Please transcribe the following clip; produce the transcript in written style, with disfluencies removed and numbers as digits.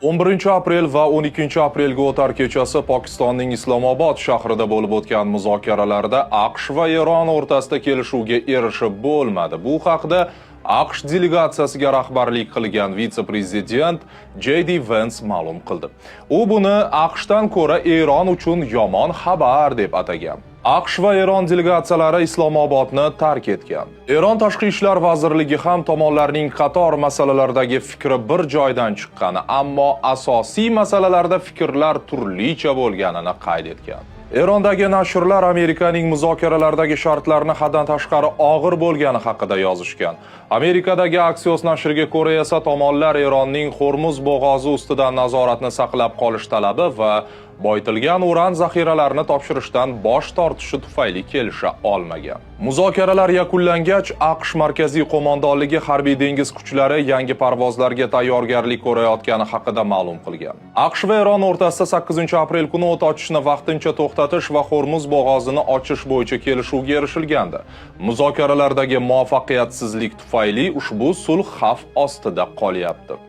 11 aprel va 12 aprelga o'tar kechasi Pokistonning Islomobod shahrida bo'lib o'tgan muzokaralarda AQSh va Eron o'rtasida kelishuvga erishib bo'lmadi. Bu haqda AQSh delegatsiyasiga rahbarlik qilgan vitse-prezident J.D. Vance ma'lum qildi. U buni AQShdan ko'ra Eron uchun yomon xabar deb atagan. AQSh va Eron delegatsiyalari Islomobodni tark etgan. Eron tashqi ishlar vazirligi ham tomonlarning qator masalalardagi fikri bir joydan chiqqani, ammo asosiy masalalarda fikrlar turlicha bo'lganini qayd etgan. Erondagi nashrlar Amerikaning muzokaralardagi shartlarni haddan tashqari og'ir bo'lgani haqida yozishgan. Amerikadagi Axios nashriga ko'ra esa tomonlar Eronning Hormuz bo'g'ozi ustidan nazoratni saqlab qolish talabi va boyitilgan uran zaxiralarini topshirishdan bosh tortishi tufayli kelisha olmagan. Muzokaralar yakunlangach, AQSh markaziy qo'mondonligi harbiy dengiz kuchlari yangi parvozlarga tayyorgarlik ko'rayotgani haqida ma'lum qilgan. AQSh va Eron o'rtasida 8-aprel kuni o't ochishni vaqtincha to'xtatish va Hormuz bo'g'ozini ochish bo'yicha kelishuvga erishilgandi. Muzokaralardagi muvaffaqiyatsizlik tufayli ushbu sulh xavf ostida qolyapti.